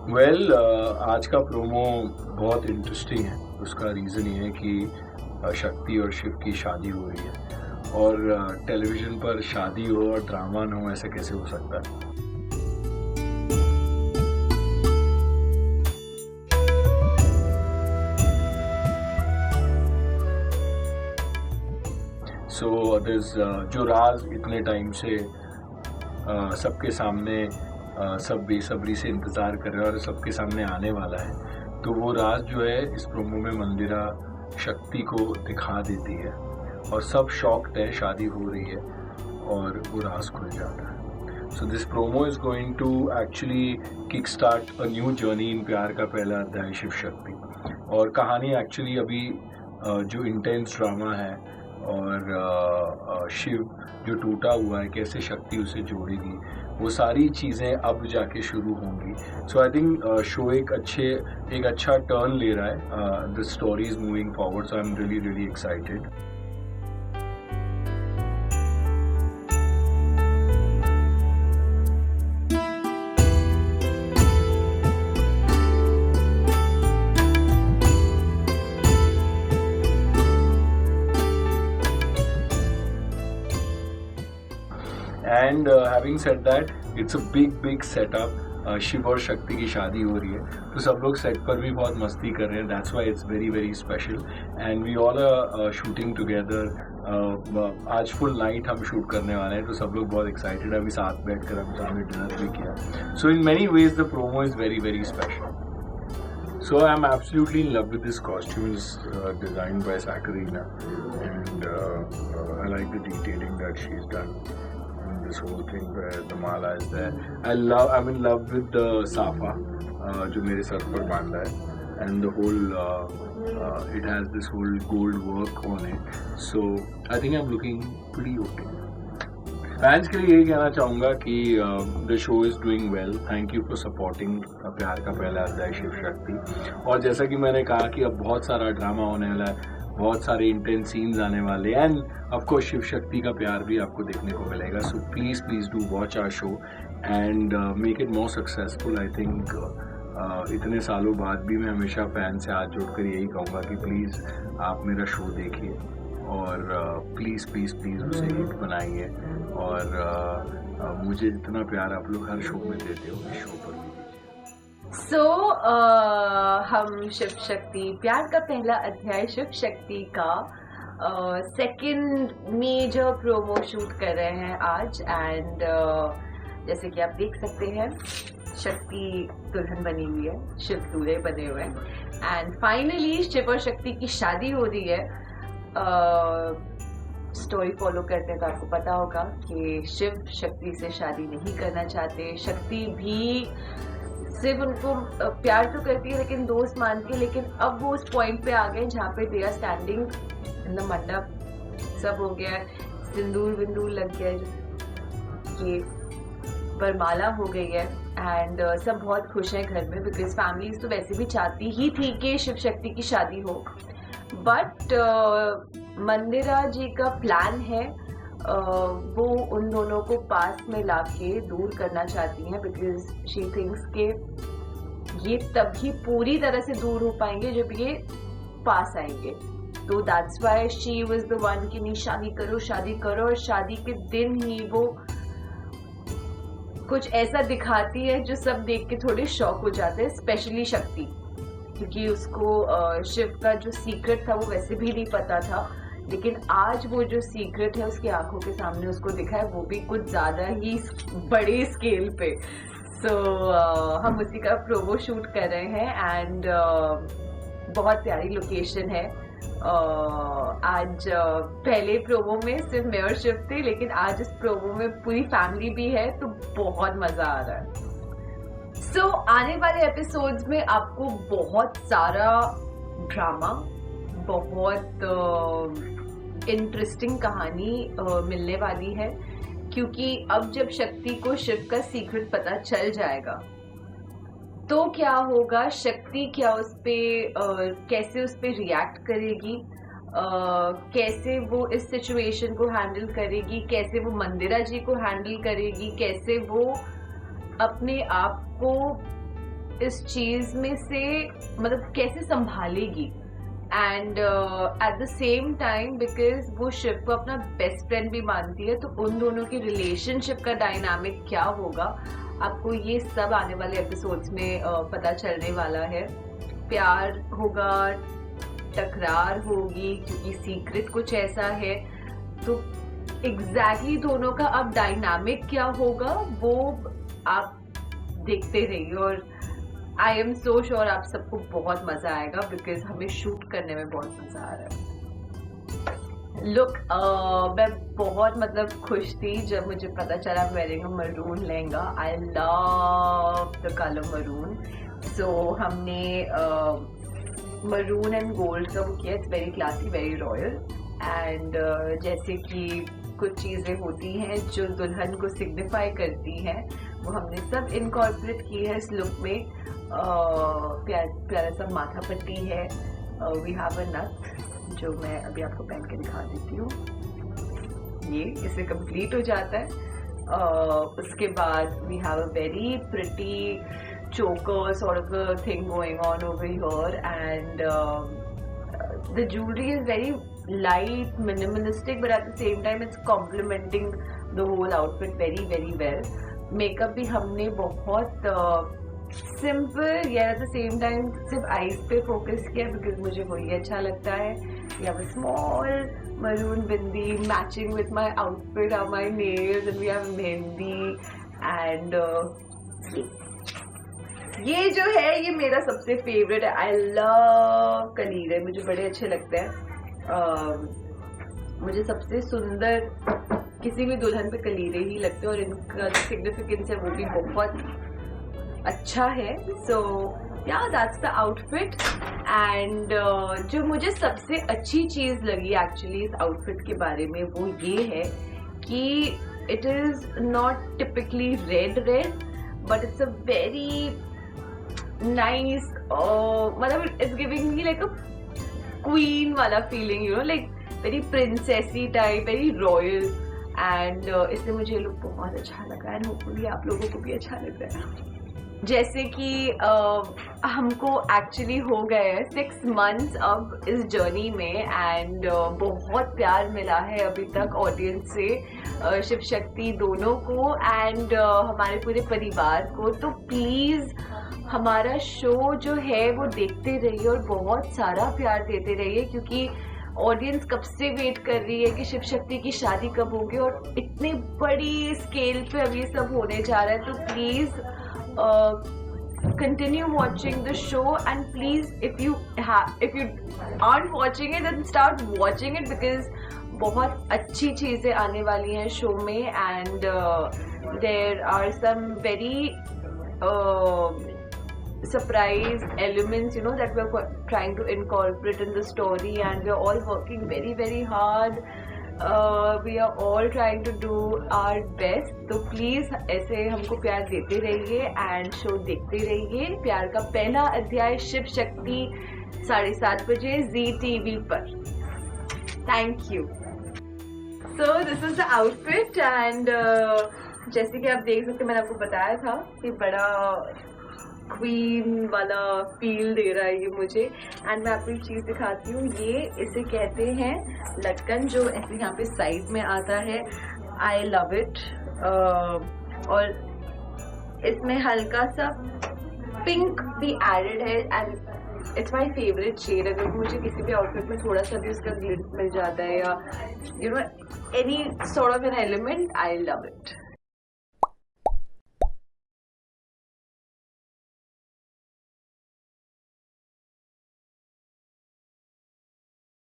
आज का प्रोमो बहुत इंटरेस्टिंग है। उसका रीज़न ये है कि शक्ति और शिव की शादी हो रही है और टेलीविज़न पर शादी हो और ड्रामा ना हो, ऐसा कैसे हो सकता है। जो राज इतने टाइम से सबके सामने सब बेसब्री से इंतज़ार कर रहे हैं और सबके सामने आने वाला है, तो वो राज जो है इस प्रोमो में मंदिरा शक्ति को दिखा देती है और सब शॉक्ड है। शादी हो रही है और वो राज खुल जाता है। So this promo is going to actually kick start a new journey in Pyaar Ka पहला अध्याय शिव शक्ति। और कहानी एक्चुअली अभी जो इंटेंस ड्रामा है और शिव जो टूटा हुआ है, कैसे शक्ति उसे जोड़ेगी, वो सारी चीज़ें अब जाके शुरू होंगी। सो आई थिंक शो एक अच्छा टर्न ले रहा है। The story is moving forward, so I am really excited. And having said that, it's a big setup. Shiv और शक्ति की शादी हो रही है, तो सब लोग सेट पर भी बहुत मस्ती कर रहे हैं। That's why it's very special and we all are shooting together. आज फुल नाइट हम शूट करने वाले हैं, तो सब लोग बहुत एक्साइटेड है। अभी साथ बैठकर हम सामने डिनर भी किया। So in many ways the promo is very special. So I'm absolutely in love with this costume. It's designed by Sakarina, and I like the detailing that she's done in this whole thing where the mala is there. I'm in love with the safa जो मेरे sir पर बांधा है, and the whole it has this whole gold work on it. So I think I'm looking pretty okay. Fans के लिए यही कहना चाहूँगा कि the show is doing well. Thank you for supporting प्यार का पहला अध्याय शिव शक्ति। और जैसा कि मैंने कहा कि अब बहुत सारा ड्रामा होने वाला है, बहुत सारे इंटेंस सीन्स आने वाले हैं, end of course Shiv Shakti का प्यार भी आपको देखने को मिलेगा। So please do watch our show and make it more successful. I think इतने सालों बाद भी मैं हमेशा फैन से हाथ जोड़कर यही कहूँगा कि प्लीज़ आप मेरा शो देखिए और प्लीज़ उसे हिट बनाइए। और मुझे जितना प्यार आप लोग हर शो में देते हो, इस शो पर भी दीजिए। हम शिव शक्ति प्यार का पहला अध्याय शिव शक्ति का सेकंड मेजर प्रोमो शूट कर रहे हैं आज। एंड जैसे कि आप देख सकते हैं, शक्ति दुल्हन बनी हुई है, शिव दूल्हे बने हुए हैं, एंड फाइनली शिव और शक्ति की शादी हो रही है। स्टोरी फॉलो करते हैं तो आपको पता होगा कि शिव शक्ति से शादी नहीं करना चाहते। शक्ति भी सिर्फ उनको प्यार तो करती है लेकिन दोस्त मानती है, लेकिन अब वो उस पॉइंट पे आ गए जहाँ पे they are standing in the mandap, सब हो गया, सिंदूर विंदूर लग गया, ये वरमाला हो गई है, एंड सब बहुत खुश हैं घर में, बिकॉज फैमिलीज तो वैसे भी चाहती ही थी कि शिव शक्ति की शादी हो। बट मंदिरा जी का प्लान है, वो उन दोनों को पास में लाके दूर करना चाहती हैं, बिकॉज शी थिंक्स के ये तभी पूरी तरह से दूर हो पाएंगे जब ये पास आएंगे। तो that's why she was the one कि नहीं, शादी करो, और शादी के दिन ही वो कुछ ऐसा दिखाती है जो सब देख के थोड़े शॉक हो जाते हैं, स्पेशली शक्ति, क्योंकि उसको शिव का जो सीक्रेट था वो वैसे भी नहीं पता था, लेकिन आज वो जो सीक्रेट है उसकी आंखों के सामने उसको दिखा है, वो भी कुछ ज्यादा ही बड़े स्केल पे। सो हम उसी का प्रोमो शूट कर रहे हैं, एंड बहुत प्यारी लोकेशन है। आज पहले प्रोमो में सिर्फ मैं और शिव थे, लेकिन आज इस प्रोमो में पूरी फैमिली भी है, तो बहुत मजा आ रहा है। सो आने वाले एपिसोड्स में आपको बहुत सारा ड्रामा, बहुत इंटरेस्टिंग कहानी मिलने वाली है, क्योंकि अब जब शक्ति को शिव का सीक्रेट पता चल जाएगा तो क्या होगा, शक्ति क्या उस पे कैसे उस पे रिएक्ट करेगी, कैसे वो इस सिचुएशन को हैंडल करेगी, कैसे वो मंदिरा जी को हैंडल करेगी, कैसे वो अपने आप को इस चीज में से मतलब कैसे संभालेगी, and at the same time because वो शिव को अपना बेस्ट फ्रेंड भी मानती है, तो उन दोनों की रिलेशनशिप का डायनामिक क्या होगा, आपको ये सब आने वाले एपिसोड्स में पता चलने वाला है। प्यार होगा, टकरार होगी, क्योंकि सीक्रेट कुछ ऐसा है, तो एग्जैक्टली दोनों का अब डायनामिक क्या होगा वो आप देखते रहिए, और आई एम सो श्योर आप सबको बहुत मजा आएगा बिकॉज हमें शूट करने में बहुत मजा आ रहा है। लुक मैं बहुत मतलब खुश थी जब मुझे पता चला wearing a maroon lehenga. I love the colour maroon, so हमने मरून एंड गोल्ड का वो किया। It's very classy, very royal, and जैसे कि कुछ चीजें होती हैं जो दुल्हन को सिग्निफाई करती हैं वो हमने सब इनकॉर्पोरेट की है इस लुक में। प्यारा सा माथा पट्टी है, वी हैव अ नथ जो मैं अभी आपको पहन के दिखा देती हूँ, ये इससे कंप्लीट हो जाता है। उसके बाद we have a very pretty choker sort of a thing going on over here, and the jewelry is very light, minimalistic, but at the same time it's complementing the whole outfit very very well. Makeup भी हमने बहुत simple या at the same time सिर्फ eyes पे focus किया because मुझे वही अच्छा लगता है। We have a small maroon bindi matching with my outfit, or my nails, and we have mehndi, and ये जो है ये मेरा सबसे फेवरेट है। आई लव कलीरे, मुझे बड़े अच्छे लगते हैं। मुझे सबसे सुंदर किसी भी दुल्हन पे कलीरे ही लगते हैं, और इनका सिग्निफिकेंस है वो भी बहुत अच्छा है। सो या दैट्स द आउटफिट, एंड जो मुझे सबसे अच्छी चीज लगी एक्चुअली इस आउटफिट के बारे में वो ये है कि it is not typically red but it's a very nice, मतलब it's giving me like a queen वाला feeling, you know, like very princessy type, very royal, and इससे मुझे लुक बहुत अच्छा लगा, एंड होपफुली आप लोगों को भी अच्छा लग रहा है। जैसे कि हमको एक्चुअली हो गए 6 months अब इस जर्नी में, एंड बहुत प्यार मिला है अभी तक ऑडियंस से, शिव शक्ति दोनों को एंड हमारे पूरे परिवार को। तो प्लीज हमारा शो जो है वो देखते रहिए और बहुत सारा प्यार देते रहिए, क्योंकि ऑडियंस कब से वेट कर रही है कि शिव शक्ति की शादी कब होगी, और इतनी बड़ी स्केल पे अब ये सब होने जा रहा है। तो please continue watching the show, and please if you aren't watching it then start watching it, because बहुत अच्छी चीजें आने वाली हैं शो में, and there are some very surprise elements, you know, that we're trying to incorporate in the story, and we're all working very very hard. We are all trying to do our best. तो please ऐसे हमको प्यार देते रहिए and show देखते रहिए। प्यार का पहला अध्याय शिव शक्ति 7:30 बजे ZTV पर। Thank you. So this is the outfit, and जैसे कि आप देख सकते, मैंने आपको बताया था कि बड़ा क्वीन वाला फील दे रहा है ये मुझे, एंड मैं आपको एक चीज दिखाती हूँ। ये इसे कहते हैं लटकन, जो ऐसे यहाँ पे साइड में आता है। आई लव इट, और इसमें हल्का सा पिंक भी एडेड है, and it's my favourite shade. अगर मुझे किसी भी आउटफिट में थोड़ा सा भी उसका ग्लिट्स मिल जाता है, या you know any sort of an element, I love it.